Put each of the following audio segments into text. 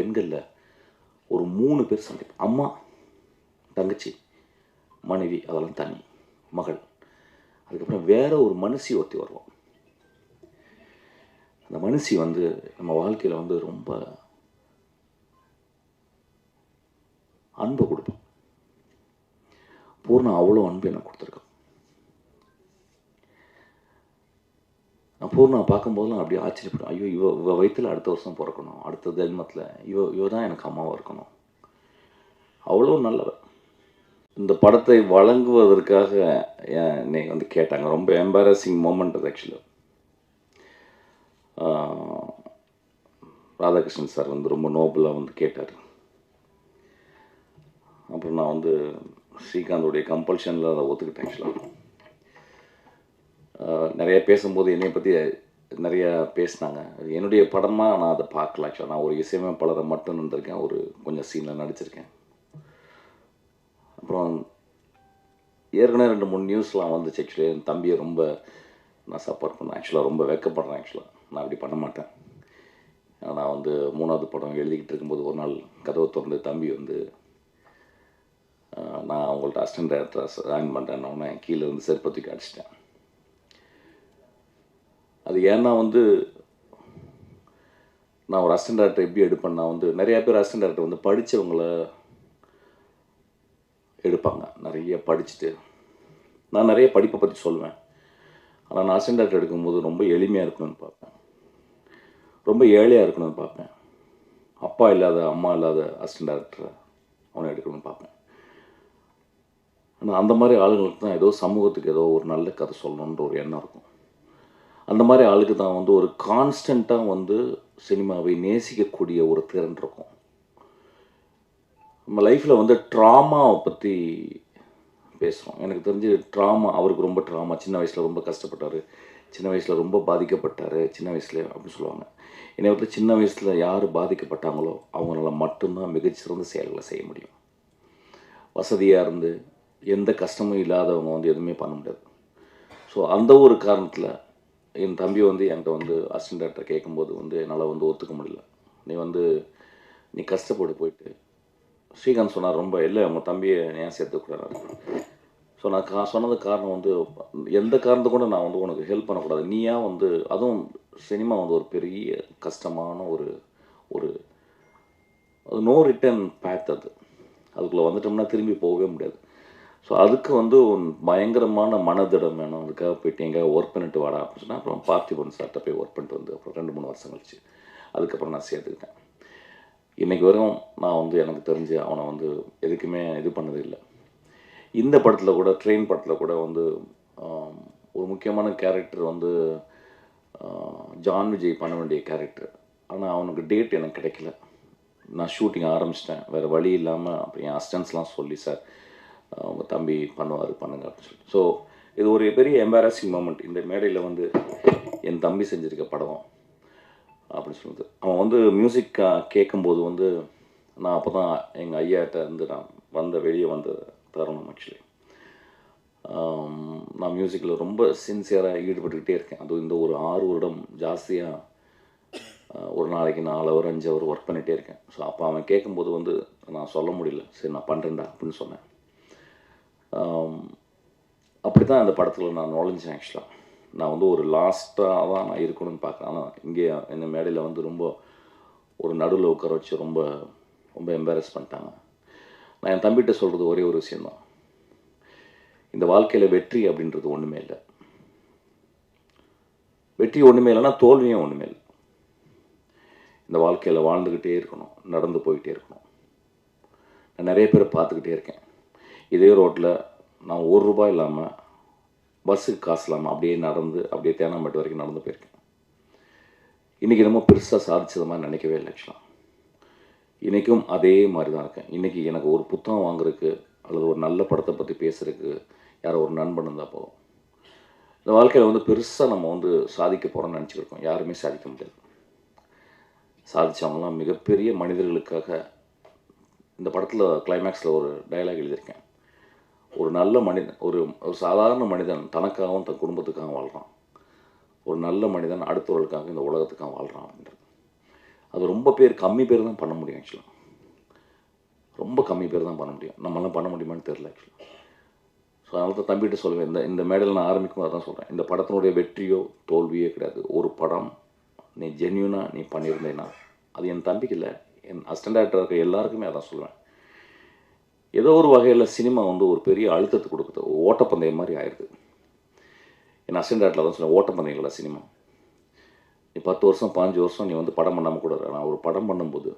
பெண்களில் ஒரு 3 பேர் சந்திப்பேன். அம்மா, தங்கச்சி, மனைவி, அதெல்லாம் தனி, மகள். அதுக்கப்புறம் வேற ஒரு மனுஷி ஒருத்தி வருவோம். அந்த மனுஷி வந்து நம்ம வாழ்க்கையில் வந்து ரொம்ப அன்பை கொடுப்போம். பூர்ணா அவ்வளோ அன்பு எனக்கு கொடுத்துருக்கோம். நான் பூர்ணா பார்க்கும்போதெல்லாம் அப்படியே ஆச்சரியப்படுவேன். ஐயோ, இவ வயிற்றில் அடுத்த வருஷம் பிறக்கணும், அடுத்த ஜென்மத்தில் இவ தான் எனக்கு அம்மாவாக இருக்கணும். அவ்வளோ நல்லவர். இந்த படத்தை வழங்குவதற்காக என்னை வந்து கேட்டாங்க. ரொம்ப எம்பாரசிங் மூமெண்ட் அது ஆக்சுவலாக. ராதாகிருஷ்ணன் சார் வந்து ரொம்ப நோபலாக வந்து கேட்டார். அப்புறம் நான் வந்து ஸ்ரீகாந்தோடைய கம்பல்ஷனில் அதை ஒத்துக்கிட்டேன். ஆக்சுவலாக நிறைய பேசும்போது என்னை பற்றி நிறையா பேசினாங்க. என்னுடைய படமாக நான் அதை பார்க்கல. ஆக்சுவலாக நான் ஒரு இசையமைப்பாளரை மட்டும் இருந்திருக்கேன், ஒரு கொஞ்சம் சீனில் நடிச்சிருக்கேன். அப்புறம் ஏற்கனவே 2-3 நியூஸ்லாம் வந்துச்சு. ஆக்சுவலி என் தம்பியை ரொம்ப நான் சப்போர்ட் பண்ணேன். ஆக்சுவலாக ரொம்ப வெக்கப்படுறேன். ஆக்சுவலாக நான் அப்படி பண்ண மாட்டேன். நான் வந்து 3வது படம் எழுதிக்கிட்டு இருக்கும்போது ஒரு நாள் கதவை திறந்து தம்பி வந்து நான் அவங்கள்ட்ட அசிஸ்டன்ட் டைரக்டராக ஜாயின் பண்ணுறேன்னொன்னே கீழே இருந்து செருப்பத்துக்கு அடிச்சிட்டேன். அது ஏன்னா வந்து நான் ஒரு அசிஸ்டன்ட் டைரக்டர் எப்படி எடுப்பேன்னா வந்து நிறையா பேர் அசிஸ்டன்ட் டைரக்டர் வந்து படித்தவங்கள எடுப்பாங்க. நிறைய படிச்சுட்டு நான் நிறைய படிப்பை பற்றி சொல்லுவேன். ஆனால் நான் அசிஸ்டன்ட் டைரக்டர் எடுக்கும்போது ரொம்ப எளிமையாக இருக்கணும்னு பார்ப்பேன், ரொம்ப ஏழையாக இருக்கணும்னு பார்ப்பேன். அப்பா இல்லாத அம்மா இல்லாத அசிஸ்டன்ட் டைரக்டரை அவனை எடுக்கணும்னு பார்ப்பேன். ஆனால் அந்த மாதிரி ஆளுங்களுக்கு தான் ஏதோ சமூகத்துக்கு ஏதோ ஒரு நல்ல கதை சொல்லணுன்ற ஒரு எண்ணம் இருக்கும். அந்த மாதிரி ஆளுக்கு தான் வந்து ஒரு கான்ஸ்டண்ட்டாக வந்து சினிமாவை நேசிக்கக்கூடிய ஒரு திறன் இருக்கும். நம்ம லைஃப்பில் வந்து ட்ராமாவை பற்றி பேசுகிறோம். எனக்கு தெரிஞ்சு ட்ராமா, அவருக்கு ரொம்ப ட்ராமா, சின்ன வயசில் ரொம்ப கஷ்டப்பட்டார், சின்ன வயசில் ரொம்ப பாதிக்கப்பட்டார், சின்ன வயசுல அப்படின்னு சொல்லுவாங்க. என்னை வந்து சின்ன வயசில் யார் பாதிக்கப்பட்டாங்களோ அவங்களால மட்டும்தான் மிகச்சிறந்த செயல்களை செய்ய முடியும். வசதியாக இருந்து எந்த கஷ்டமும் இல்லாதவங்க வந்து எதுவுமே பண்ண முடியாது. ஸோ அந்த ஒரு காரணத்தில் என் தம்பி வந்து என்கிட்ட வந்து அசிஸ்டன்ட் டைரக்டர் கேட்கும்போது வந்து என்னால் வந்து ஒத்துக்க முடியல. நீ கஷ்டப்பட்டு போயிட்டு ஸ்ரீகாந்த் சொன்னார், ரொம்ப இல்லை உங்கள் தம்பியை ஏன் சேர்த்துக்கூடாது. ஸோ நான் சொன்னது காரணம் வந்து எந்த காரணத்தை கூட நான் வந்து உனக்கு ஹெல்ப் பண்ணக்கூடாது. நீயா வந்து அதுவும் சினிமா வந்து ஒரு பெரிய கஷ்டமான ஒரு ஒரு நோ ரிட்டர்ன் பேத். அதுக்குள்ளே வந்துட்டோம்னா திரும்பி போகவே முடியாது. ஸோ அதுக்கு வந்து பயங்கரமான மனதிடம் வேணும். அதுக்காக போயிட்டு எங்கேயாவது ஒர்க் பண்ணிட்டு வாடா அப்படின்னு சொன்னால் அப்புறம் பார்த்திபன் சார்கிட்ட போய் ஒர்க் பண்ணிட்டு வந்து அப்புறம் 2-3 வருஷம் கழிச்சு அதுக்கப்புறம் நான் சேர்த்துக்கிட்டேன். இன்றைக்கி வரையும் நான் வந்து எனக்கு தெரிஞ்சு அவனை வந்து எதுக்குமே இது பண்ணது இல்லை. இந்த படத்தில் கூட ட்ரெயின் படத்தில் கூட வந்து ஒரு முக்கியமான கேரக்டர் வந்து ஜான் விஜய் பண்ண வேண்டிய கேரக்டர். ஆனால் அவனுக்கு டேட் எனக்கு கிடைக்கல. நான் ஷூட்டிங் ஆரம்பிச்சிட்டேன், வேறு வழி இல்லாமல் அப்படி என் அசிஸ்டன்ஸ்லாம் சொல்லி சார் அவங்க தம்பி பண்ணுவார் பண்ணுங்க அப்படின்னு சொல்லிட்டு. ஸோ இது ஒரு பெரிய எம்பாரசிங் மூமெண்ட். இந்த மேடையில் வந்து என் தம்பி செஞ்சுருக்க படம் அப்படின்னு சொல்லுது. அவன் வந்து மியூசிக் கேட்கும்போது வந்து நான் அப்போ தான் எங்கள் ஐயாட்ட இருந்து நான் வெளியே வந்த தருணம். ஆக்சுவலி நான் மியூசிக்கில் ரொம்ப சின்சியராக ஈடுபட்டுக்கிட்டே இருக்கேன். அதுவும் இந்த ஒரு 6 வருடம் ஜாஸ்தியாக ஒரு நாளைக்கு 4 ஹவர் 5 ஹவர் ஒர்க் பண்ணிகிட்டே இருக்கேன். ஸோ அப்போ அவன் கேட்கும்போது வந்து நான் சொல்ல முடியல, சரி நான் பண்ணுறேன்டா அப்படின்னு சொன்னேன். அப்படி தான் அந்த படத்தில் நான் நுழைஞ்சேன். ஆக்சுவலாக நான் வந்து ஒரு லாஸ்ட்டாக தான் நான் இருக்கணும்னு பார்க்குறேன். ஆனால் இங்கே இந்த மேடையில் வந்து ரொம்ப ஒரு நடுவில் உட்கார வச்சு ரொம்ப ரொம்ப எம்பாரஸ் பண்ணிட்டாங்க. நான் என் தம்பிகிட்ட சொல்கிறது ஒரே ஒரு விஷயந்தான், இந்த வாழ்க்கையில் வெற்றி அப்படின்றது ஒன்றுமே இல்லை. வெற்றி ஒன்றுமே இல்லைன்னா தோல்வியும் ஒன்றுமே இல்லை. இந்த வாழ்க்கையில் வாழ்ந்துக்கிட்டே இருக்கணும், நடந்து போய்கிட்டே இருக்கணும். நான் நிறைய பேரை பார்த்துக்கிட்டே இருக்கேன். இதே ரோட்டில் நான் ₹1 இல்லாமல் பஸ்ஸுக்கு காசு இல்லாமல் அப்படியே நடந்து அப்படியே தேனாம்பேட்டை வரைக்கும் நடந்து போயிருக்கேன். இன்றைக்கி ரொம்ப பெருசாக சாதிச்சது மாதிரி நினைக்கவே இல்லை. ஆக்சுவலாக இன்றைக்கும் அதே மாதிரி தான் இருக்கேன். இன்றைக்கி எனக்கு ஒரு புத்தகம் வாங்குறதுக்கு அல்லது ஒரு நல்ல படத்தை பற்றி பேசுகிறதுக்கு யாரோ ஒரு நண்பன் இருந்தால் போதும். இந்த வாழ்க்கையில் வந்து பெருசாக நம்ம வந்து சாதிக்க போகிறோம்னு நினச்சிக்கிருக்கோம். யாருமே சாதிக்க முடியாது. சாதித்தவங்களாம் மிகப்பெரிய மனிதர்களுக்காக. இந்த படத்தில் கிளைமேக்ஸில் ஒரு டயலாக் எழுதியிருக்கேன், ஒரு நல்ல மனிதன், ஒரு சாதாரண மனிதன் தனக்காகவும் தன் குடும்பத்துக்காகவும் வாழ்கிறான், ஒரு நல்ல மனிதன் அடுத்தவர்களுக்காக இந்த உலகத்துக்காக வாழ்கிறான் அப்படின்றது. அது ரொம்ப பேர் கம்மி பேர் தான் பண்ண முடியும் ஆக்சுவலாக. ரொம்ப கம்மி பேர் தான் பண்ண முடியும். நம்மளாம் பண்ண முடியுமான்னு தெரில ஆக்சுவலாக. ஸோ அதனால தான் தம்பிகிட்ட சொல்லுவேன், இந்த இந்த மேடையில் நான் ஆரம்பிக்கும் அதான் சொல்கிறேன், இந்த படத்தினுடைய வெற்றியோ தோல்வியோ கிடையாது. ஒரு படம் நீ ஜென்யூனாக நீ பண்ணியிருந்தேன்னா, அது என் தம்பிக்கு இல்லை, என் அசிஸ்டன்ட் டைரக்டர் இருக்க எல்லாருக்குமே அதான் சொல்லுவேன். ஏதோ ஒரு வகையில் சினிமா வந்து ஒரு பெரிய அழுத்தத்தை கொடுக்குது. ஓட்டப்பந்தயம் மாதிரி ஆயிடுது. என் அசிஸ்டன்ட் டைரக்டர் தான் சொல்லுவேன், ஓட்டப்பந்தயங்களா சினிமா. நீ 10 வருஷம் 15 வருஷம் நீ வந்து படம் பண்ணாமல் கூட இரு. நான் ஒரு படம் பண்ணும்போது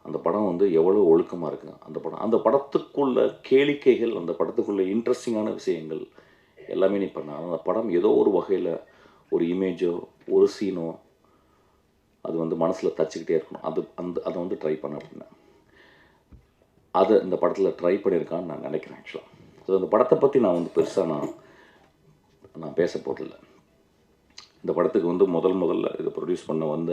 அந்த படம் வந்து எவ்வளோ ஒழுக்கமாக இருக்குது. அந்த படத்துக்குள்ள கேளிக்கைகள், அந்த படத்துக்குள்ள இன்ட்ரெஸ்டிங்கான விஷயங்கள் எல்லாமே நீ பண்ண அந்த படம் ஏதோ ஒரு வகையில் ஒரு இமேஜோ ஒரு சீனோ அது வந்து மனசில் தச்சுக்கிட்டே இருக்கணும். அதை வந்து ட்ரை பண்ண அப்படின்னா அதை இந்த படத்தில் ட்ரை பண்ணியிருக்கான்னு நான் நினைக்கிறேன் ஆக்சுவலாக. ஸோ அந்த படத்தை பற்றி நான் வந்து பெருசாக நான் பேச போகிறதில்ல. இந்த படத்துக்கு வந்து முதல்ல இதை ப்ரொடியூஸ் பண்ண வந்த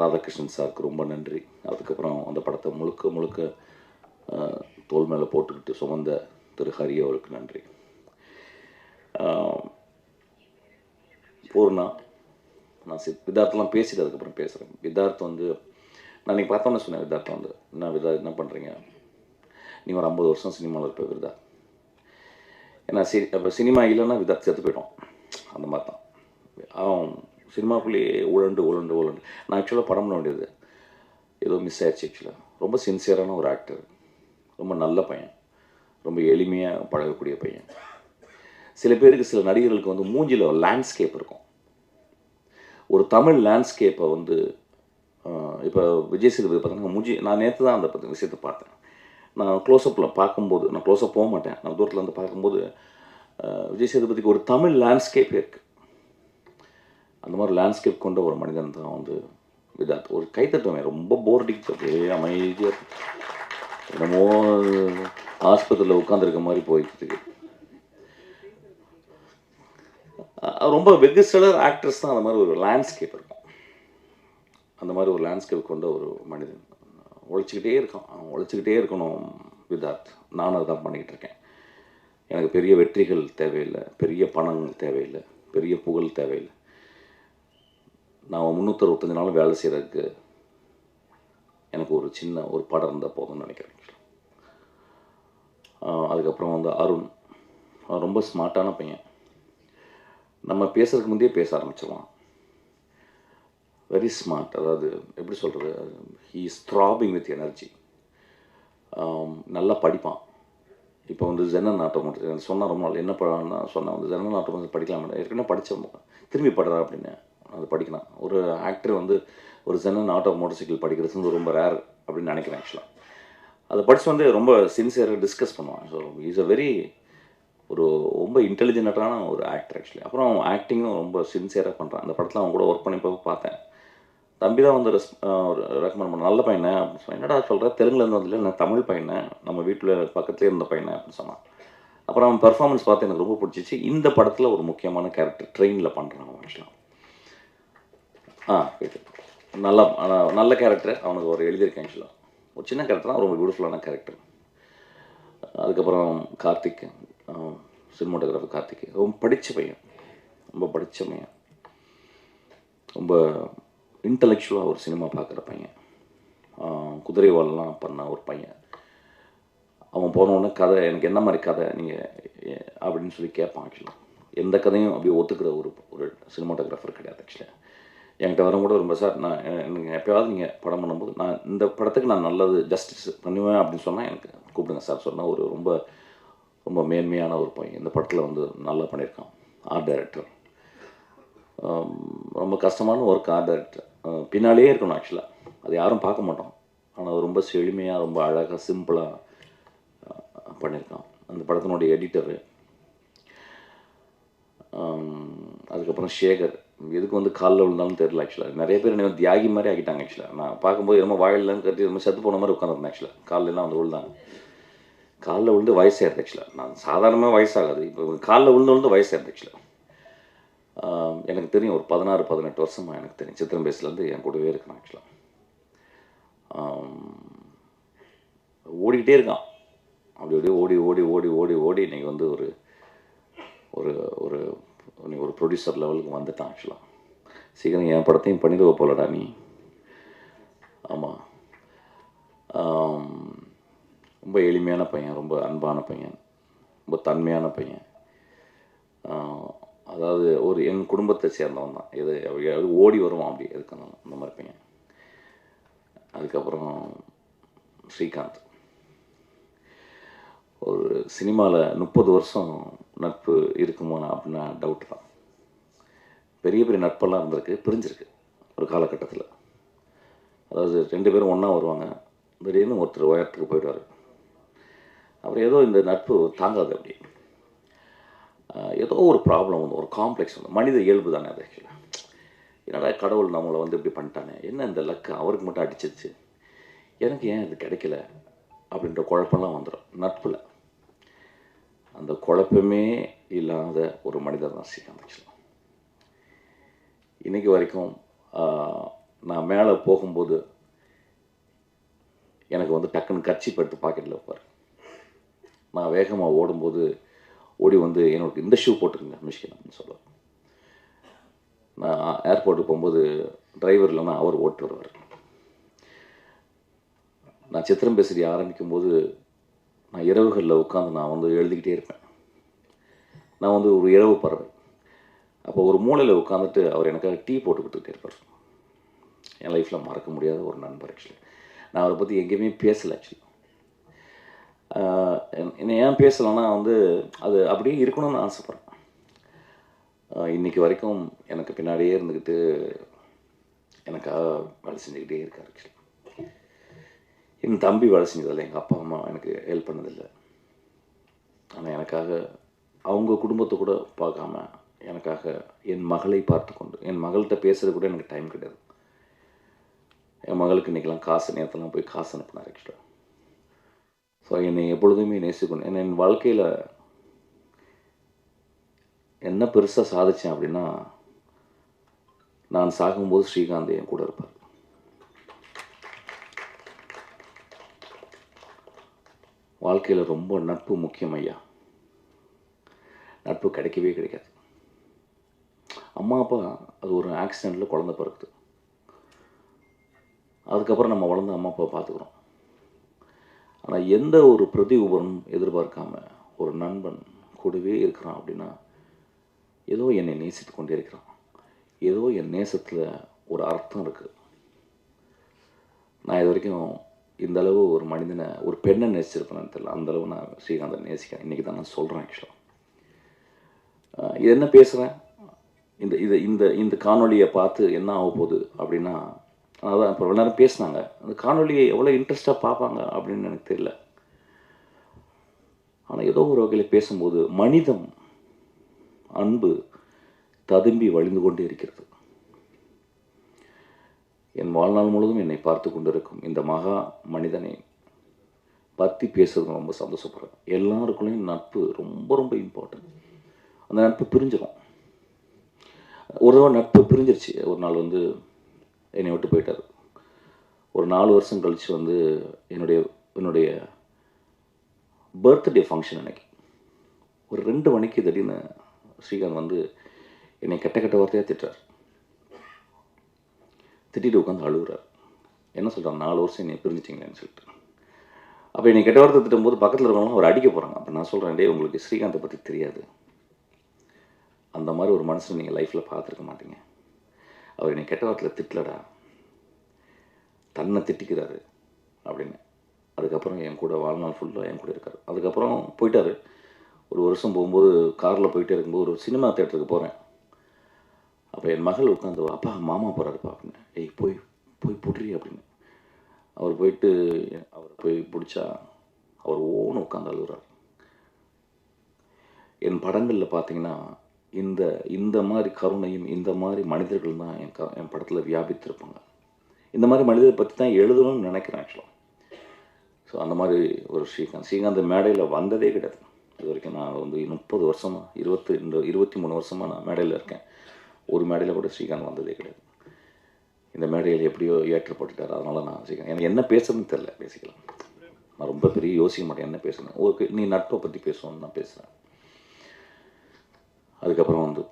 ராதாகிருஷ்ணன் சாருக்கு ரொம்ப நன்றி. அதுக்கப்புறம் அந்த படத்தை முழுக்க தோல் மேலே போட்டுக்கிட்டு சுமந்த திரு ஹரி அவருக்கு நன்றி. பூர்ணா, நான் விதார்த்தெலாம் பேசிட்டு அதுக்கப்புறம் பேசுகிறேன். விதார்த் வந்து நான் இன்றைக்கி பார்த்தோன்னே சொன்னேன், விதார்த்தம் வந்து என்ன பண்ணுறீங்க, நீ ஒரு 50 வருஷம் சினிமாவில் இருப்ப விதார்த். ஏன்னா இப்போ சினிமா இல்லைன்னா விதார்த் செத்து போய்டும். அந்த மாதிரி தான் அவன் சினிமாக்குள்ளேயே உழண்டு. நான் ஆக்சுவலாக படம் பண்ண வேண்டியது ஏதோ மிஸ் ஆயிடுச்சு ஆக்சுவலாக. ரொம்ப சின்சியரான ஒரு ஆக்டர், ரொம்ப நல்ல பையன், ரொம்ப எளிமையாக பழகக்கூடிய பையன். சில பேருக்கு, சில நடிகர்களுக்கு வந்து மூஞ்சியில் லேண்ட்ஸ்கேப் இருக்கும். ஒரு தமிழ் லேண்ட்ஸ்கேப்பை வந்து இப்போ விஜய் சேதுபதி பார்த்தீங்கன்னா நான் நேற்று தான் அந்த விஷயத்தை பார்த்தேன். நான் க்ளோஸ்அப்பில் பார்க்கும்போது, நான் க்ளோஸ்அப் போக மாட்டேன், நான் தூரத்தில் வந்து பார்க்கும்போது விஜய் சேதுபதிக்கு ஒரு தமிழ் லேண்ட்ஸ்கேப் இருக்குது. அந்த மாதிரி லேண்ட்ஸ்கேப் கொண்ட ஒரு மனிதன் தான் வந்து விதார்த். ஒரு கைத்தட்டுவேன், ரொம்ப போர் அடிக்கிறது, அமைதியாக என்னமோ ஆஸ்பத்திரியில் உட்காந்துருக்க மாதிரி போயிட்டு. ரொம்ப வெகு சிலர் ஆக்டர்ஸ் தான் அந்த மாதிரி ஒரு லேண்ட்ஸ்கேப் இருக்கும். அந்த மாதிரி ஒரு லேண்ட்ஸ்கேப் கொண்ட ஒரு மனிதன் உழைச்சிக்கிட்டே இருக்கணும் விதார்த். நானும் அதுதான் பண்ணிக்கிட்டு இருக்கேன். எனக்கு பெரிய வெற்றிகள் தேவையில்லை, பெரிய பணம் தேவையில்லை, பெரிய புகழ் தேவையில்லை. நான் 365 நாளும் வேலை செய்கிறதுக்கு எனக்கு ஒரு சின்ன ஒரு படம் இருந்தால் போதும்னு நினைக்கிறேன். அதுக்கப்புறம் வந்து அருண் ரொம்ப ஸ்மார்ட்டான பையன். நம்ம பேசுறதுக்கு முந்தையே பேச ஆரம்பிச்சிடுவான். Very smart. அதாவது எப்படி சொல்கிறது, he is throbbing with energy. நல்லா படிப்பான். இப்போ வந்து ஜெனன் ஆட்டோமோட்டிவ் சொன்னால் ரொம்ப நாள் என்ன படம்னா சொன்னேன், வந்து ஜெனன் ஆட்டோமோட்டிவ் படிக்கலாம், ஏற்கனவே படித்தோம், திரும்பி படுறா அப்படின்னு. அது படிக்கலாம். ஒரு ஆக்டர் வந்து ஒரு ஜெனன் ஆட்டோ மோட்டர் சைக்கிள் படிக்கிறது வந்து ரொம்ப ரேர் அப்படின்னு நினைக்கிறேன் ஆக்சுவலாக. அதை படித்து வந்து ரொம்ப சின்சியராக டிஸ்கஸ் பண்ணுவான். ஸோ இஸ் அ வெரி ரொம்ப இன்டெலிஜென்ட்டான ஒரு ஆக்டர் ஆக்சுவலி. அப்புறம் ஆக்டிங்கும் ரொம்ப சின்சியராக பண்ணுறான். அந்த படத்தில் அவன் கூட ஒர்க் பண்ணி பார்த்தேன். தம்பி தான் வந்து ரெக்கமெண்ட் பண்ண, நல்ல பையனை அப்படின்னு சொன்னேன். என்னடா சொல்கிற, தெலுங்குலேருந்து வந்து நான் தமிழ் பையனை, நம்ம வீட்டில் பக்கத்துலேயே இருந்த பையனை அப்படின்னு சொன்னான். அப்புறம் அவன் பெர்ஃபார்மன்ஸ் பார்த்து எனக்கு ரொம்ப பிடிச்சிச்சு. இந்த படத்தில் ஒரு முக்கியமான கேரக்டர் ட்ரெயினில் பண்ணுறான் அவன் ஆக்சுவலாக. நல்ல கேரக்டர் அவனுக்கு ஒரு எழுதியிருக்கேன் ஆக்சுவலாக. ஒரு சின்ன கேரக்டர் தான், ரொம்ப பியூட்டிஃபுல்லான கேரக்டர். அதுக்கப்புறம் கார்த்திக், சினிமாட்டோகிராஃபர் கார்த்திக், ரொம்ப படித்த பையன், ரொம்ப இன்டலெக்சுவலாக ஒரு சினிமா பார்க்குற பையன். குதிரைவால்லாம் பண்ண ஒரு பையன். அவன் போனோடனே கதை, எனக்கு என்ன மாதிரி கதை நீங்கள் அப்படின்னு சொல்லி கேட்பான் ஆக்சுவலாக. எந்த கதையும் அப்படியே ஒத்துக்கிற ஒரு சினிமாட்டோகிராஃபர் கிடையாது ஆக்சுவலாக. என்கிட்ட வரும் கூட ரொம்ப, சார் நான் எனக்கு எப்போயாவது நீங்கள் படம் பண்ணும்போது நான் இந்த படத்துக்கு நான் நல்லது ஜஸ்டிஸ் பண்ணுவேன் அப்படின்னு சொன்னால் எனக்கு கூப்பிடுங்க சார் சொன்னால் ஒரு ரொம்ப மேன்மையான ஒரு பையன். இந்த படத்தில் வந்து நல்லா பண்ணியிருக்கான். ஆர்ட் டைரக்டர், ரொம்ப கஷ்டமான ஒர்க். ஆர்ட் டைரக்டர் பின்னாலேயே இருக்கணும் ஆக்சுவலாக, அது யாரும் பார்க்க மாட்டோம். ஆனால் ரொம்ப செழுமையாக, ரொம்ப அழகாக, சிம்பிளாக பண்ணியிருக்கான். அந்த படத்தினுடைய எடிட்டரு. அதுக்கப்புறம் சேகர், எதுக்கு வந்து காலில் விழுந்தாலும் தெரியல ஆக்சுவலாக. நிறைய பேர் என்ன தியாகி மாதிரி ஆகிட்டாங்க ஆக்சுவலாக. நான் பார்க்கும்போது ரொம்ப வாயிலன்னு கட்டி ரொம்ப செத்து போன மாதிரி உட்காந்துருந்தேன் ஆக்சுவலாக. காலிலெலாம் வந்து விழுந்தாங்க. காலில் விழுந்து வயசாயிருது ஆக்சுவலாக. நான் சாதாரணமாக வயசாகாது, இப்போ காலில் விழுந்து வயசாயிருது ஆக்சுவலாக. எனக்கு தெரியும், ஒரு 16-18 வருஷமாக எனக்கு தெரியும். சித்திரம்பேசிலேருந்து என் கூடவே இருக்கான் ஆக்சுவலாக. ஓடிக்கிட்டே இருக்கான். அப்படி அப்படியே ஓடி ஓடி ஓடி ஓடி ஓடி இன்றைக்கி வந்து ஒரு ஒரு ஒரு நீ ஒரு ப்ரொடியூசர் லெவலுக்கு வந்துட்டான் ஆக்சுவலாக. சீக்கிரம் என் படத்தையும் பண்ணிடுவ போலடா நீ. ஆமாம். ரொம்ப எளிமையான பையன், ரொம்ப அன்பான பையன், ரொம்ப தன்மையான பையன். அதாவது ஒரு என் குடும்பத்தை சேர்ந்தவன் தான். எது ஓடி வருவான் அப்படி இருக்கணும் அந்த மாதிரி பையன். அதுக்கப்புறம் ஸ்ரீகாந்த். ஒரு சினிமாவில் 30 வருஷம் நட்பு இருக்குமா அப்படின்னா டவுட் தான். பெரிய பெரிய நட்பெல்லாம் இருந்திருக்கு, பிரிஞ்சிருக்கு ஒரு காலகட்டத்தில். அதாவது 2 பேரும் ஒன்றா வருவாங்க, திடீர்னு ஒருத்தர் உயரத்துக்கு போயிடுவார். அப்புறம் ஏதோ இந்த நட்பு தாங்காது. அப்படி ஏதோ ஒரு ப்ராப்ளம் வந்து, ஒரு காம்ப்ளெக்ஸ் வந்து, மனித இயல்பு தானே அது. ஆக்சுவலாக என்னடா கடவுள் நம்மளை வந்து இப்படி பண்ணிட்டானே, என்ன இந்த லக்கு அவருக்கு மட்டும் அடிச்சிருச்சு, எனக்கு ஏன் இது கிடைக்கல அப்படின்ற குழப்பம்லாம் வந்துடும் நட்பில். அந்த குழப்பமே இல்லாத ஒரு மனிதர் தான் ஸ்ரீகாந்த். ஆக்சுவலாக இன்றைக்கி வரைக்கும் நான் மேலே போகும்போது எனக்கு வந்து டக்குன்னு கர்ச்சீப் எடுத்து பாக்கெட்டில் வைப்பார். நான் வேகமாக ஓடும்போது ஓடி வந்து என்னோட இந்த ஷூ போட்டுருங்க மிஷ்கின் அப்படின்னு சொல்லுவார். நான் ஏர்போர்ட்டுக்கு போகும்போது டிரைவர் இல்லைன்னா அவர் ஓட்டு வருவார். நான் சித்திரம் பேசுகிற ஆரம்பிக்கும் போது நான் இரவுகளில் உட்காந்து நான் வந்து எழுதிக்கிட்டே இருப்பேன். நான் வந்து ஒரு இரவு பறவை. அப்போ ஒரு மூலையில் உட்காந்துட்டு அவர் எனக்காக டீ போட்டு கொடுத்துக்கிட்டே இருப்பார். என் லைஃப்பில் மறக்க முடியாத ஒரு நண்பர். ஆக்சுவலி நான் அவரை பற்றி எங்கேயுமே பேசலை. ஆக்சுவலி என்னை ஏன் பேசலைன்னா வந்து அது அப்படியே இருக்கணும்னு ஆசைப்பட்றேன். இன்றைக்கி வரைக்கும் எனக்கு பின்னாடியே இருந்துக்கிட்டு எனக்காக வேலை செஞ்சுக்கிட்டே இருக்கார். ஆக்சுவலி என் தம்பி வேலை செஞ்சதில்லை, எங்கள் அப்பா அம்மா எனக்கு ஹெல்ப் பண்ணதில்லை. ஆனால் எனக்காக அவங்க குடும்பத்தை கூட பார்க்காம எனக்காக என் மகளை பார்த்து கொண்டு, என் மகள்கிட்ட பேசுகிறது கூட எனக்கு டைம் கிடையாது. என் மகளுக்கு இன்றைக்கெலாம் காசு நேரத்தெல்லாம் போய் காசு அனுப்பினார். ஆக்சுவலாக ஸோ என்னை எப்பொழுதுமே நேசிக்கணும். என் வாழ்க்கையில் என்ன பெருசாக சாதித்தேன் அப்படின்னா, நான் சாகும்போது ஸ்ரீகாந்த் என் கூட இருப்பார். வாழ்க்கையில் ரொம்ப நட்பு முக்கியம் ஐயா. நட்பு கிடைக்கவே கிடைக்காது. அம்மா அப்பா அது ஒரு ஆக்சிடெண்ட்டில் குழந்தை பிறக்குது. அதுக்கப்புறம் நம்ம வளர்ந்து அம்மா அப்பா பார்த்துக்குறோம். ஆனால் எந்த ஒரு பிரதி உபரம் எதிர்பார்க்காம ஒரு நண்பன் கூடவே இருக்கிறான் அப்படின்னா, ஏதோ என்னை நேசித்து கொண்டே இருக்கிறான், ஏதோ என் நேசத்தில் ஒரு அர்த்தம் இருக்குது. நான் இது வரைக்கும் இந்தளவு ஒரு மனிதனை, ஒரு பெண்ணை நேசிச்சிருப்பேன்னு தெரியல. அந்தளவு நான் ஸ்ரீகாந்தை நேசிக்கிறேன். இன்றைக்கி தான் நான் சொல்கிறேன். ஆக்சுவலாக இது என்ன பேசுகிறேன், இந்த இது இந்த இந்த காணொலியை பார்த்து என்ன ஆக போகுது அப்படின்னா, அதான் இப்போ இவ்வளோ நேரம் பேசினாங்க, அந்த காணொலியை எவ்வளோ இன்ட்ரெஸ்டாக பார்ப்பாங்க அப்படின்னு எனக்கு தெரியல. ஆனால் ஏதோ ஒரு வகையில் பேசும்போது மனிதம், அன்பு ததும்பி வழிந்து கொண்டே இருக்கிறது. என் வாழ்நாள் முழுவதும் என்னை பார்த்து கொண்டிருக்கும் இந்த மகா மனிதனை பற்றி பேசுறது ரொம்ப சந்தோஷப்படுறேன். எல்லாருக்குள்ளேயும் நட்பு ரொம்ப ரொம்ப இம்பார்ட்டன்ட். அந்த நட்பு பிரிஞ்சிடும். ஒரு நட்பு பிரிஞ்சிருச்சு. ஒரு நாள் வந்து என்னை விட்டு போயிட்டார். ஒரு 4 வருஷம் கழித்து வந்து என்னுடைய பர்த்டே ஃபங்க்ஷன் அன்னைக்கு ஒரு 2 மணிக்கு திடீர்னு ஸ்ரீகாந்த் வந்து என்னை கெட்ட வார்த்தையாக திட்டுறார். திட்டிட்டு உட்காந்து அழுகுறார். என்ன சொல்கிறாங்க, 4 வருஷம் என்னை பிரிஞ்சிட்டிங்களேன்னு சொல்லிட்டு. அப்போ என்னை கெட்ட வார்த்தை திட்டும்போது பக்கத்தில் இருக்கவங்க அவர் அடிக்க போகிறாங்க. அப்போ நான் சொல்கிறேன், டே உங்களுக்கு ஸ்ரீகாந்தை பற்றி தெரியாது, அந்த மாதிரி ஒரு மனுஷன் நீங்கள் லைஃப்பில் பார்த்துருக்க மாட்டீங்க. அவர் என்னை கெட்ட வார்த்தையில் திட்டலடா, தன்னை திட்டிக்கிறாரு அப்படின்னு. அதுக்கப்புறம் என் கூட வாழ்நாள் ஃபுல்லாக என் கூட இருக்கார். அதுக்கப்புறம் போயிட்டார். ஒரு வருஷம் போகும்போது காரில் போயிட்டே இருக்கும்போது ஒரு சினிமா தேட்டருக்கு போகிறேன். அப்போ என் மகள் உட்காந்து, அப்பா மாமா போகிறாருப்பா அப்படின்னு. ஏய் போய் போய் புட்றி அப்படின்னு. அவர் போயிட்டு அவரை போய் பிடிச்சா அவர் ஓன்னு உட்காந்து அழுகுறார். என் படங்களில் பார்த்தீங்கன்னா இந்த மாதிரி கருணையும் இந்த மாதிரி மனிதர்கள் தான் என் படத்தில் வியாபித்திருப்பாங்க. இந்த மாதிரி மனிதரை பற்றி தான் எழுதணும்னு நினைக்கிறேன் ஆக்சுவலாக. ஸோ அந்த மாதிரி ஒரு ஸ்ரீகாந்த் மேடையில் வந்ததே கிடையாது இது வரைக்கும். நான் வந்து 30 வருஷமாக 23 வருஷமாக நான் மேடையில் இருக்கேன். ஒரு மேடையில் கூட ஸ்ரீகாந்த் வந்ததே கிடையாது. இந்த மேடையில் எப்படியோ ஏற்றப்பட்டுட்டார். அதனால் நான் ஸ்ரீகாந்த் எனக்கு என்ன பேசுறதுன்னு தெரில. பேசிக்கலாம், நான் ரொம்ப பெரிய யோசிக்க மாட்டேன் என்ன பேசுகிறேன். நீ நட்பை பற்றி பேசணும்னு நான் பேசுகிறேன். அதுக்கப்புறம் வந்து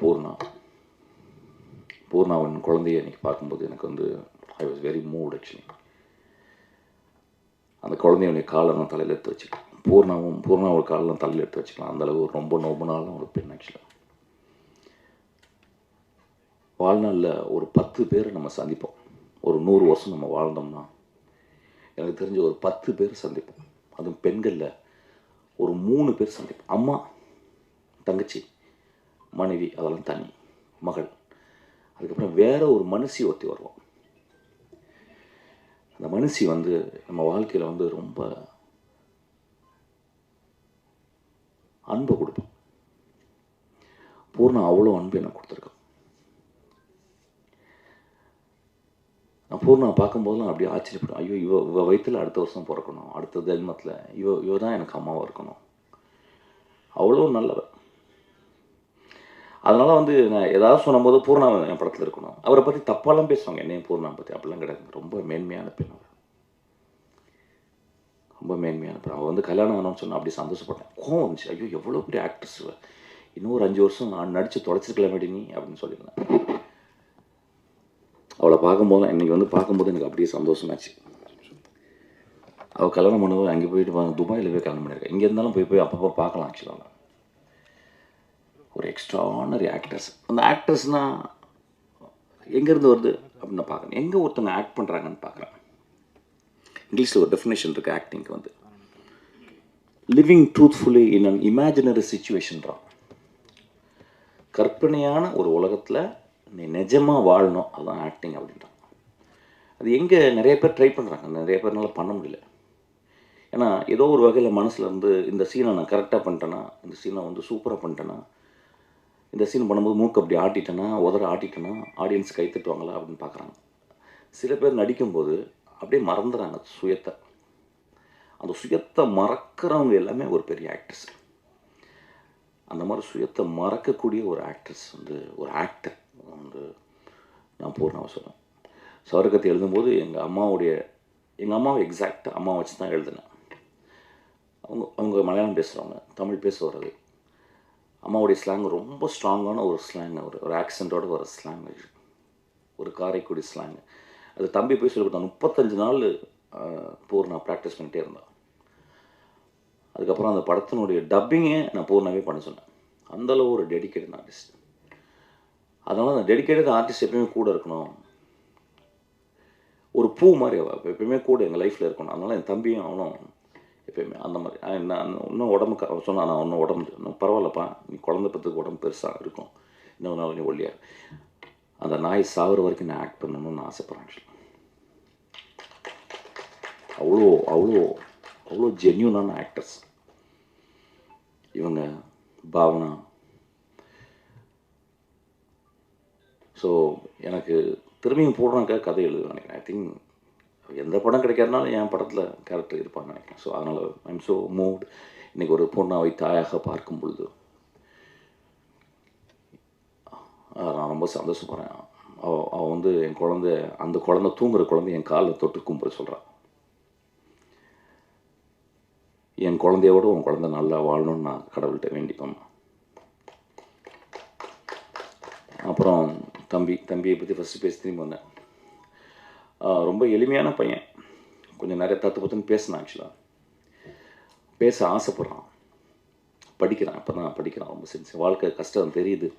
பூர்ணாவின் குழந்தைய இன்றைக்கி பார்க்கும்போது எனக்கு வந்து I was very mood actually. அந்த குழந்தையுடைய காலை நான் தலையில் எடுத்து வச்சுக்கலாம். பூர்ணாவோட காலில் நான் தலையில் எடுத்து வச்சுக்கலாம். அந்தளவு ரொம்ப நோபனாலும் ஒரு பெண் ஆக்சுவலாக. வாழ்நாளில் ஒரு 10 பேரை நம்ம சந்திப்போம். ஒரு 100 வருஷம் நம்ம வாழ்ந்தோம்னா எனக்கு தெரிஞ்ச ஒரு 10 பேர் சந்திப்போம். அதுவும் பெண்களில் ஒரு 3 பேர் சந்திப்போம். அம்மா, தங்கச்சி, மனைவி, அதெல்லாம் தனி, மகள். அதுக்கப்புறம் வேற ஒரு மனுஷி ஒருத்தி வருவோம். அந்த மனுஷி வந்து நம்ம வாழ்க்கையில் வந்து ரொம்ப அன்பை கொடுப்போம். பூர்ணா அவ்வளோ அன்பு எனக்கு கொடுத்துருக்கோம். நான் பூர்ணா பார்க்கும்போதெல்லாம் அப்படியே ஆச்சரியப்படும். ஐயோ, இவ வயிற்றில் அடுத்த வருஷம் பிறக்கணும், அடுத்த ஜென்மத்தில் இவ தான் எனக்கு அம்மாவாக இருக்கணும். அவ்வளோ நல்லவர். அதனால் வந்து நான் ஏதாவது சொன்னும்போது பூர்ணா என் படத்தில் இருக்கணும். அவரை பற்றி தப்பாலாம் பேசுவாங்க, என்னையும் பூர்ணா பற்றி. அப்படிலாம் கிடையாது. ரொம்ப மேன்மையான பெண் அவர். ரொம்ப மேன்மையான பெண். அவள் வந்து கல்யாணம் ஆனோன்னு சொன்னால் அப்படி சந்தோஷப்பட்டேன். கோவம் வந்துச்சு. ஐயோ, எவ்வளோ பெரிய ஆக்ட்ரஸ், இன்னும் ஒரு 5 வருஷம் நான் நடித்து தொலைச்சிருக்கலாமேடி நீ அப்படின்னு சொல்லியிருந்தேன். அவளை பார்க்கும்போது இன்றைக்கி வந்து பார்க்கும்போது எனக்கு அப்படியே சந்தோஷமாச்சு. அவள் கல்யாணம் பண்ணும்போது அங்கே போயிட்டு துபாயில் போய் கல்யாணம் பண்ணியிருக்கேன். இங்கே இருந்தாலும் போய் அப்பப்போ பார்க்கலாம் ஆக்சுவலாக. ஒரு எக்ஸ்ட்ரானரி ஆக்டர்ஸ். அந்த ஆக்டர்ஸ்னால் எங்கேருந்து வருது அப்படின்னு நான் பார்க்குறேன். எங்கே ஒருத்தவங்க ஆக்ட் பண்ணுறாங்கன்னு பார்க்குறேன். இங்கிலீஷில் ஒரு டெஃபினேஷன் இருக்குது ஆக்டிங்க்கு வந்து. Living truthfully in an imaginary சிச்சுவேஷன்றான். கற்பனையான ஒரு உலகத்தில் நீ நிஜமாக வாழணும், அதுதான் ஆக்டிங் அப்படின்றான். அது எங்கே நிறைய பேர் ட்ரை பண்ணுறாங்க, நிறைய பேர்னால பண்ண முடியல. ஏன்னா ஏதோ ஒரு வகையில் மனசில் இருந்து இந்த சீனை நான் கரெக்டாக பண்ணிட்டேன்னா, இந்த சீனை வந்து சூப்பராக பண்ணிட்டேன்னா, இந்த சீன் பண்ணும்போது மூக்கு அப்படி ஆட்டிட்டேன்னா, உதற ஆட்டிட்டேன்னா ஆடியன்ஸ் கை தட்டுவாங்களா அப்படின்னு பார்க்குறாங்க. சில பேர் நடிக்கும்போது அப்படியே மறந்துடுறாங்க சுயத்தை. அந்த சுயத்தை மறக்கிறவங்க எல்லாமே ஒரு பெரிய ஆக்ட்ரஸ். அந்த மாதிரி சுயத்தை மறக்கக்கூடிய ஒரு ஆக்ட்ரஸ் வந்து ஒரு ஆக்டர் வந்து நான் பூர்ணாவை சொல்லுவேன். சவரக்கத்தை எழுதும்போது எங்கள் அம்மாவை எக்ஸாக்டாக அம்மா வச்சு தான் எழுதினேன். அவங்க மலையாளம் பேசுகிறவங்க, தமிழ் பேச வர்றது. அம்மாவுடைய ஸ்லாங் ரொம்ப ஸ்ட்ராங்கான ஒரு ஸ்லாங், ஒரு ஆக்சென்ட்டோட ஒரு ஸ்லாங், ஒரு காரைக்குடி ஸ்லாங். அது தம்பி போய் சொல்லி கொடுத்தான். 35 நாள் பூர்ணா ப்ராக்டிஸ் பண்ணிகிட்டே இருந்தான். அதுக்கப்புறம் அந்த படத்தினுடைய டப்பிங்கே நான் பூர்ணாவே பண்ண சொன்னேன். அந்தளவு ஒரு டெடிக்கேட்டட் ஆர்டிஸ்ட். அதனால் அந்த டெடிக்கேட்டட் ஆர்டிஸ்ட் எப்பயுமே கூட இருக்கணும். ஒரு பூ மாதிரி எப்பயுமே கூட எங்கள் லைஃப்பில் இருக்கணும். அதனால் என் தம்பியும் அவனும் எப்பயுமே அந்த மாதிரி. நான் இன்னும் உடம்புக்கு சொன்னான், நான் இன்னும் உடம்பு இன்னும் பரவாயில்லப்பா, நீ குழந்தை பத்துக்கு உடம்பு பெருசாக இருக்கும், இன்னொரு நாள் நீ ஒல்லியா. அந்த நாய் சாகுற வரைக்கும் நான் ஆக்ட் பண்ணணும்னு ஆசைப்பட்றேன். அவ்வளோ அவ்வளோ அவ்வளோ ஜென்யூனான ஆக்டர்ஸ் இவங்க. பாவனா. ஸோ எனக்கு திரும்பியும் போடுறாங்க கதை எழுதுன்னு நினைக்கிறேன். ஐ திங்க் எந்த படம் கிடைக்காதனாலும் என் படத்தில் கேரக்டர் இருப்பான்னு நினைக்கிறேன். ஸோ அதனால் ஐம் ஸோ மூவ்ட். இன்றைக்கி ஒரு பூர்ணாவை தாயாக பார்க்கும் பொழுது நான் ரொம்ப சந்தோஷப்படுறேன். அவள் வந்து அந்த குழந்தை தூங்குற குழந்தை என் காலில் தொட்டு கும்பிட சொல்கிறான். என் குழந்தையோட உன் குழந்தை நல்லா வாழணும்னு நான் கடவுள்கிட்ட வேண்டிப்பேன். அப்புறம் தம்பியை பற்றி ஃபஸ்ட்டு பேசி திரும்பி வந்தேன். ரொம்ப எளிமையான பையன், கொஞ்சம் நிறைய தத்துன்னு பேசினான். ஆக்சுவலாக பேச ஆசைப்படுறான், படிக்கிறான். இப்போ தான் படிக்கிறான். ரொம்ப சின்சியர். வாழ்க்கை கஷ்டம் தெரியுது.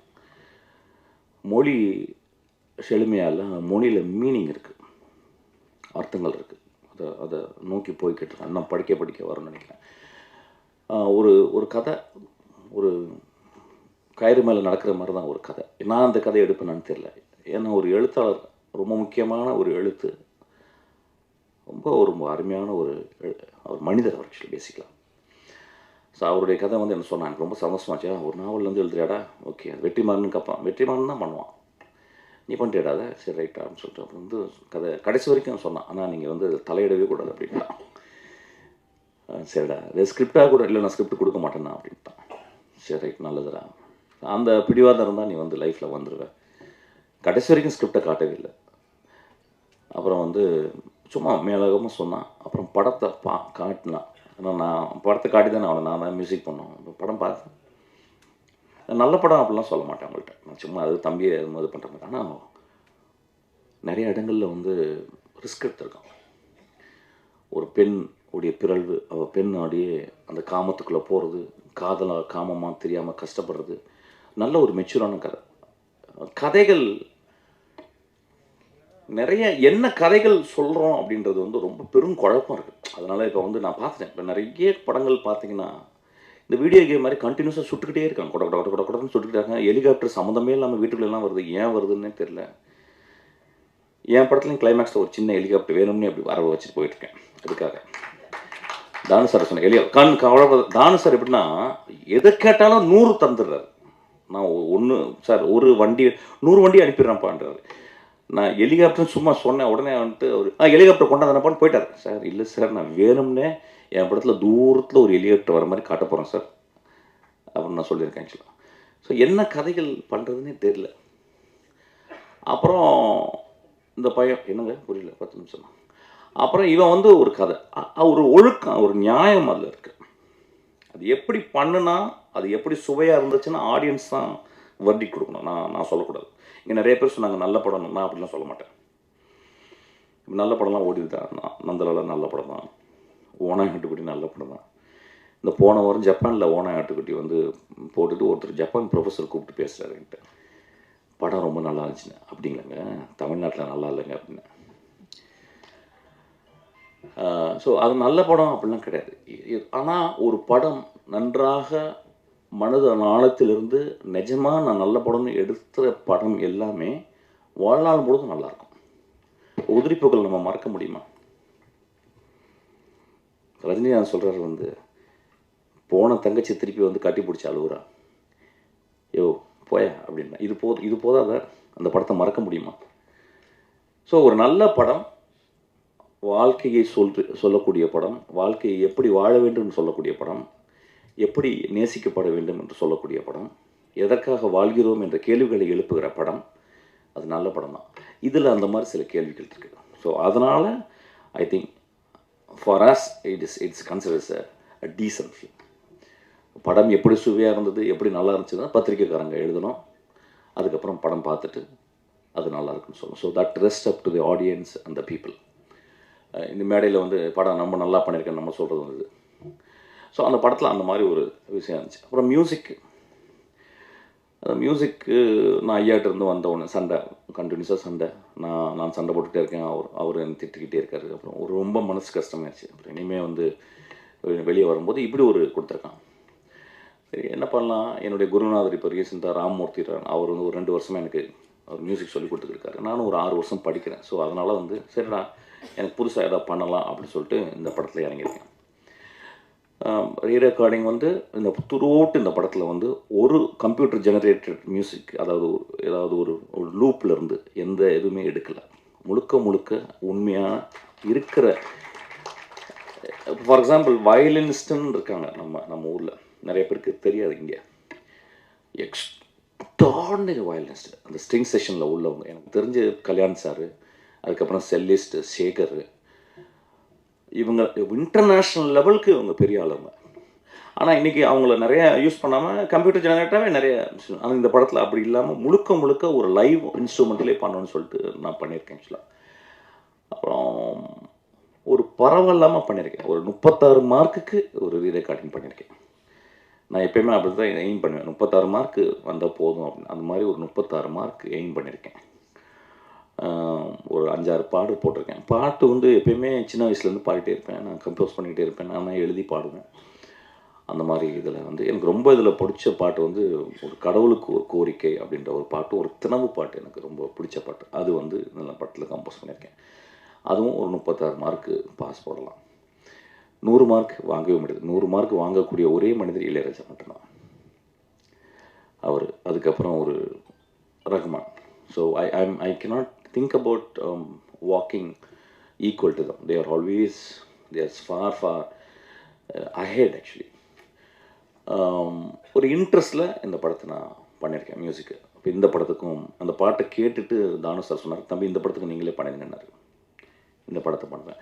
மொழி செழுமையாக இல்லை, மொழியில் மீனிங் இருக்குது, அர்த்தங்கள் இருக்குது. அதை நோக்கி போய்கிட்டு இருக்கேன். நான் படிக்க வரேன்னு நினைக்கிறேன். ஒரு கதை, ஒரு கயிறு மேலே நடக்கிற மாதிரி தான் ஒரு கதை. நான் அந்த கதையை எடுப்பேன்னு தெரியல. ஏன்னா ஒரு எழுத்தாளர், ரொம்ப முக்கியமான ஒரு எழுத்து, ரொம்ப அருமையான ஒரு மனிதர் அவர் ஆக்சுவலி பேசிக்கலாம். ஸோ அவருடைய கதை வந்து என்ன சொன்னான், எனக்கு ரொம்ப சந்தோஷமாச்சா. ஒரு நாவல்லேருந்து எழுதுறியாடா, ஓகே. வெற்றிமாறன் கேட்பான், வெற்றிமாறன் தான் பண்ணுவான், நீ பண்ணிட்டாத, சரி ரைட்டா அப்படின்னு சொல்லிட்டு அப்புறம் வந்து கதை கடைசி வரைக்கும் சொன்னான். ஆனால் நீங்கள் வந்து தலையிடவே கூடாது அப்படின்ட்டான். சரிடா, இது ஸ்கிரிப்டாக கூட இல்லை, நான் ஸ்கிரிப்ட் கொடுக்க மாட்டேன்னா அப்படின்ட்டான். சரி ரைட், நல்லதுடா. அந்த பிடிவாதம் இருந்தால் நீ வந்து லைஃப்பில் வந்துடுவேன். கடைசி வரைக்கும் ஸ்கிரிப்டை காட்டவே இல்லை. அப்புறம் வந்து சும்மா மேலகமாக சொன்னான். அப்புறம் படத்தை காட்டினான். ஏன்னா நான் படத்தை காட்டி தானே நான் தான் மியூசிக் பண்ணோம். படம் பார்த்தேன். நல்ல படம் அப்படிலாம் சொல்ல மாட்டேன் அவங்கள்ட்ட. நான் சும்மா அது தம்பியை இது பண்ணுற மாதிரி. ஆனால் நிறைய இடங்களில் வந்து ரிஸ்க் எடுத்திருக்கான். ஒரு பெண் உடைய பிறழ்வு, அவள் பெண் அப்படியே அந்த காமத்துக்குள்ளே போகிறது, காமமாக தெரியாமல் கஷ்டப்படுறது, நல்ல ஒரு மெச்சூரான கதை. கதைகள் நிறைய என்ன கதைகள் சொல்கிறோம் அப்படின்றது வந்து ரொம்ப பெரும் குழப்பம் இருக்குது. அதனால் இப்போ வந்து நான் பார்த்துட்டேன். இப்போ நிறைய படங்கள் பார்த்தீங்கன்னா இந்த வீடியோ கேம் மாதிரி கண்டினியூஸாக சுட்டுக்கிட்டே இருக்காங்க. கொட கொட கொட கொட கொடன்னு சுட்டுக்கிட்டாங்க. ஹெலிகாப்டர் சம்மந்தமே இல்லாமல் வீட்டுக்குள்ளெல்லாம் வருது. ஏன் வருதுன்னே தெரில. என் படத்துலையும் கிளைமேக்ஸில் ஒரு சின்ன ஹெலிகாப்டர் வேணும்னே அப்படி வர வச்சுட்டு போயிட்டுருக்கேன். அதுக்காக தானு சார் சொன்னேன். தானு சார் எப்படின்னா எதை கேட்டாலும் 100 தந்துடுறாரு. நான் ஒன்று சார் ஒரு வண்டி 100 வண்டி அனுப்பிடுறேன்ப்பான்றாரு. நான் ஹெலிகாப்டர்னு சும்மா சொன்னேன். உடனே வந்துட்டு அவர் ஹெலிகாப்டர் கொண்டாந்தனப்பான்னு போயிட்டார். சார் இல்லை சார், நான் வேணும்னே என் படத்தில் தூரத்தில் ஒரு ஹெலிகாப்டர் வர மாதிரி காட்ட போகிறேன் சார் அப்படின்னு நான் சொல்லியிருக்கேன் ஆக்சுவலாக. ஸோ என்ன கதைகள் பண்ணுறதுன்னே தெரியல. அப்புறம் இந்த பையன் என்னங்க புரியல 10 நிமிஷம். அப்புறம் இவன் வந்து ஒரு கதை, ஒரு ஒழுக்கம், ஒரு நியாயம் அதில் இருக்குது. அது எப்படி பண்ணுனா, அது எப்படி சுவையாக இருந்துச்சுன்னா ஆடியன்ஸ் தான் வர்டி கொடுக்கணும். நான் சொல்லக்கூடாது. இங்கே நிறைய பேர் சொன்னாங்க நல்ல படம், நான் அப்படிலாம் சொல்ல மாட்டேன். நல்ல படம்லாம் ஓடிதான். நந்தலால நல்ல படம் தான். ஓனாய் ஆட்டுக்குட்டி நல்ல படம் தான். இந்த போன வாரம் ஜப்பானில் ஓனாய் ஆட்டுக்குட்டி வந்து போட்டுட்டு ஒருத்தர் ஜப்பான் ப்ரொஃபஸர் கூப்பிட்டு பேசுகிறாரு என்கிட்ட. படம் ரொம்ப நல்லா இருந்துச்சுன்னு. அப்படிங்களாங்க, தமிழ்நாட்டில் நல்லா இல்லைங்க அப்படின்னு. ஸோ அது நல்ல படம் அப்படிலாம் கிடையாது. ஆனால் ஒரு படம் நன்றாக மனது ஆழத்திலிருந்து நிஜமாக நான் நல்ல படம்னு எடுத்துகிற படம் எல்லாமே வாழ்நாள் முழுதும் நல்லாயிருக்கும். உதிரிப்புகள் நம்ம மறக்க முடியுமா? ரஜினிகாந்த் சொல்கிறாரு வந்து, போன தங்கச்சி திருப்பி வந்து கட்டி பிடிச்சி அழுகுறா, யோ போயா அப்படின்னா. இது போதாத அந்த படத்தை மறக்க முடியுமா? ஸோ ஒரு நல்ல படம், வாழ்க்கையை சொல்லக்கூடிய படம், வாழ்க்கையை எப்படி வாழ வேண்டும் என்று சொல்லக்கூடிய படம், எப்படி நேசிக்கப்பட வேண்டும் என்று சொல்லக்கூடிய படம், எதற்காக வாழ்கிறோம் என்ற கேள்விகளை எழுப்புகிற படம், அது நல்ல படம் தான். இதில் அந்த மாதிரி சில கேள்விகள் இருக்குது. ஸோ அதனால் I think for us it's considers a decent film. படம் எப்படி சுவையாக இருந்தது, எப்படி நல்லா இருந்துச்சுன்னா பத்திரிக்கைக்காரங்க எழுதணும். அதுக்கப்புறம் படம் பார்த்துட்டு அது நல்லா இருக்குன்னு சொல்லணும். So that rest up to the audience and the people. இந்த மேடையில் வந்து படம் ரொம்ப நல்லா பண்ணியிருக்கேன் நம்ம சொல்கிறது வந்தது. ஸோ அந்த படத்தில் அந்த மாதிரி ஒரு விஷயம் இருந்துச்சு. அப்புறம் மியூசிக்கு நான் ஐயாட்டிருந்து வந்த உடனே சண்டை, கண்டினியூஸாக சண்டை. நான் சண்டை போட்டுகிட்டே இருக்கேன், அவர் என்னை திட்டிக்கிட்டே இருக்காரு. அப்புறம் ஒரு ரொம்ப மனசு கஷ்டமாயிடுச்சு. அப்புறம் இனிமேல் வந்து வெளியே வரும்போது இப்படி ஒரு கொடுத்துருக்கான். சரி என்ன பண்ணலாம், என்னுடைய குருநாதர் இப்போ ரீசெண்டாக ராம்மூர்த்தி, அவர் வந்து ஒரு 2 வருஷமாக எனக்கு அவர் மியூசிக் சொல்லி கொடுத்துருக்காரு. நானும் ஒரு 6 வருஷம் படிக்கிறேன். ஸோ அதனால் வந்து சரிடா எனக்கு புதுசாக எதாவது பண்ணலாம் அப்படின்னு சொல்லிட்டு இந்த படத்தில் இறங்கியிருக்கேன். ரீரெக்கார்டிங் வந்து இந்த த்ரூஅவுட் இந்த படத்தில் வந்து ஒரு கம்ப்யூட்டர் ஜெனரேட்டட் மியூசிக், அதாவது ஏதாவது ஒரு லூப்பில் இருந்து எந்த எதுவுமே எடுக்கலை. முழுக்க உண்மையாக இருக்கிற, ஃபார் எக்ஸாம்பிள் வயலினிஸ்ட்டுன்னு இருக்காங்க நம்ம ஊரில், நிறைய பேருக்கு தெரியாது. இங்கே எக்ஸ்ட்ராடினரி வயலினிஸ்ட், அந்த ஸ்ட்ரிங் செஷனில் உள்ளவங்க. எனக்கு தெரிஞ்ச கல்யாண் சார், அதுக்கப்புறம் செல்லிஸ்ட் சேகர், இவங்க இன்டர்நேஷ்னல் லெவலுக்கு இவங்க பெரிய ஆளுங்க. ஆனால் இன்றைக்கி அவங்கள நிறைய யூஸ் பண்ணாமல் கம்ப்யூட்டர் ஜெனரேட்டாகவே நிறைய. ஆனால் இந்த படத்தில் அப்படி இல்லாமல் முழுக்க ஒரு லைவ் இன்ஸ்ட்ருமெண்ட்லேயே பண்ணணும்னு சொல்லிட்டு நான் பண்ணியிருக்கேன் ஆக்சுவலாக. அப்புறம் ஒரு பரவாயில்லாமல் பண்ணியிருக்கேன். ஒரு 36 மார்க்குக்கு ஒரு ரீரெக்கார்டிங் பண்ணியிருக்கேன். நான் எப்போயுமே அப்படி தான் எய்ம் பண்ணுவேன், 36 மார்க்கு வந்தால் போதும் அப்படின்னு. அந்த மாதிரி ஒரு 36 மார்க் எய்ம் பண்ணியிருக்கேன். ஒரு 5-6 பாட்டு போட்டிருக்கேன். பாட்டு வந்து எப்பயுமே சின்ன வயசுலேருந்து பாடிட்டே இருப்பேன். நான் கம்போஸ் பண்ணிகிட்டே இருப்பேன். நான் எழுதி பாடுவேன். அந்த மாதிரி இதில் வந்து எனக்கு ரொம்ப இதில் பிடிச்ச பாட்டு வந்து ஒரு கடவுளுக்கு ஒரு கோரிக்கை அப்படின்ற ஒரு பாட்டு, ஒரு தினவு பாட்டு எனக்கு ரொம்ப பிடிச்ச பாட்டு. அது வந்து இந்த படத்தில் கம்போஸ் பண்ணியிருக்கேன். அதுவும் ஒரு 36 மார்க்கு பாஸ் போடலாம். 100 மார்க் வாங்கவே முடியாது. 100 மார்க் வாங்கக்கூடிய ஒரே மனிதர் இளையராஜா மட்டும்தான். அவர் அதுக்கப்புறம் ஒரு Rahman. So I cannot think about walking equal to them. They are far ahead actually. ஒரு இன்ட்ரெஸ்ட்டில் இந்த படத்தை நான் பண்ணியிருக்கேன் மியூசிக்கு. இப்போ இந்த படத்துக்கும் அந்த பாட்டை கேட்டுட்டு தானு சார் சொன்னார், தம்பி இந்த படத்துக்கு நீங்களே பண்ணிருங்கன்னாரு. இந்த படத்தை பண்ணுறேன்.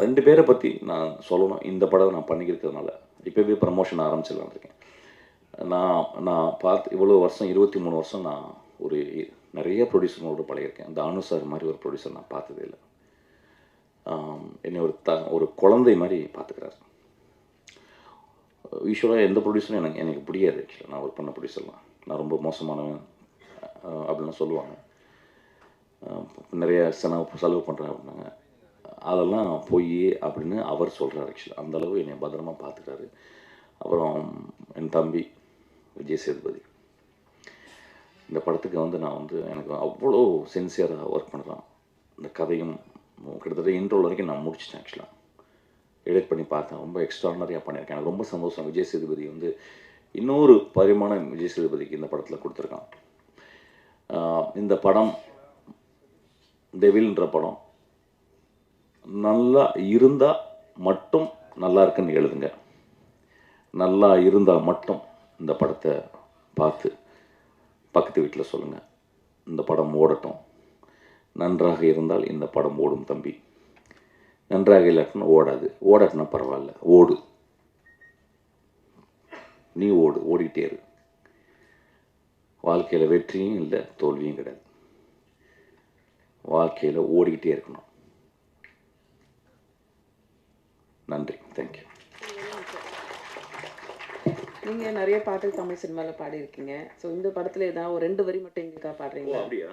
2 பேரை பற்றி நான் சொல்லணும். இந்த படத்தை நான் பண்ணிக்கிறதுனால இப்போவே ப்ரமோஷன் ஆரம்பிச்சிடலான் இருக்கேன். நான் நான் பார்த்து இவ்வளோ வருஷம் 23 வருஷம் நான் ஒரு நிறைய ப்ரொடியூசரோட பழகியிருக்கேன். இந்த அனு சார் மாதிரி ஒரு ப்ரொடியூசர் நான் பார்த்ததே இல்லை. என்னை ஒரு குழந்தை மாதிரி பார்த்துக்கிறாரு. யூஸ்வலாக எந்த ப்ரொடியூசரும் எனக்கு பிடிக்காது. ஆக்சுவலாக நான் ஒர்க் பண்ண ப்ரொடியூசர்லாம் நான் ரொம்ப மோசமானவன் அப்படின்லாம் சொல்லுவாங்க. நிறைய செலவு பண்ணுறேன் அப்படின்னாங்க. அதெல்லாம் பொய் அப்படின்னு அவர் சொல்கிறார். ஆக்சுவலாக அந்தளவு என்னை பத்திரமா பார்த்துக்கிறாரு. அப்புறம் என் தம்பி விஜய் சேதுபதி, இந்த படத்துக்கு நான் எனக்கு அவ்வளோ சின்சியராக ஒர்க் பண்ணுறான். இந்த கதையும் கிட்டத்தட்ட இன்ட்ரோல் வரைக்கும் நான் முடிச்சிட்டேன். ஆக்சுவலாக எடிட் பண்ணி பார்த்தேன். ரொம்ப எக்ஸ்ட்ரானரியாக பண்ணியிருக்கேன். எனக்கு ரொம்ப சந்தோஷம். விஜய் சேதுபதி இன்னொரு பரிமாணம் விஜய் சேதுபதிக்கு இந்த படத்தில் கொடுத்துருக்கான். இந்த படம் டெவில்ன்ற படம் நல்லா இருந்தால் மட்டும் நல்லா இருக்குன்னு எழுதுங்க. நல்லா இருந்தால் மட்டும் இந்த படத்தை பார்த்து பக்கத்து வீட்டில் சொல்லுங்கள், இந்த படம் ஓடட்டும். நன்றாக இருந்தால் இந்த படம் ஓடும் தம்பி, நன்றாக இல்லாட்டினா ஓடாது. ஓடாட்டினா பரவாயில்ல, ஓடு, நீ ஓடிட்டே இரு. வாழ்க்கையில் வெற்றியும் இல்லை, தோல்வியும் கிடையாது. வாழ்க்கையில் ஓடிக்கிட்டே இருக்கணும். நன்றி, தேங்க்யூ. நீங்கள் நிறைய பாட்டு தமிழ் சினிமாவில் பாடியிருக்கீங்க. ஸோ இந்த படத்தில் ஏதாவது ஒரு 2 வரி மட்டும் எங்களுக்காக பாடுறீங்களா? அப்படியா?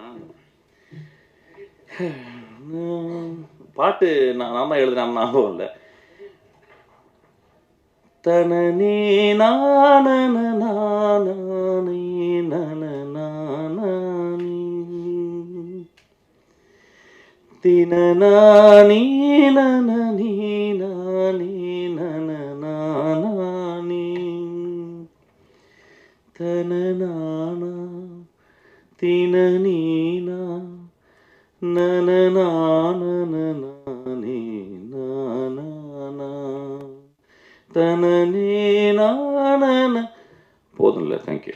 பாட்டு நான் தான் எழுதுனேன், ஞாபகம் இல்லை. தனனே நானே நானே தினநானே நனனே நானே நனநானே தனநானா தினநீனா நனநானே நானா தனனே நான. போதும்ல, தேங்க்யூ.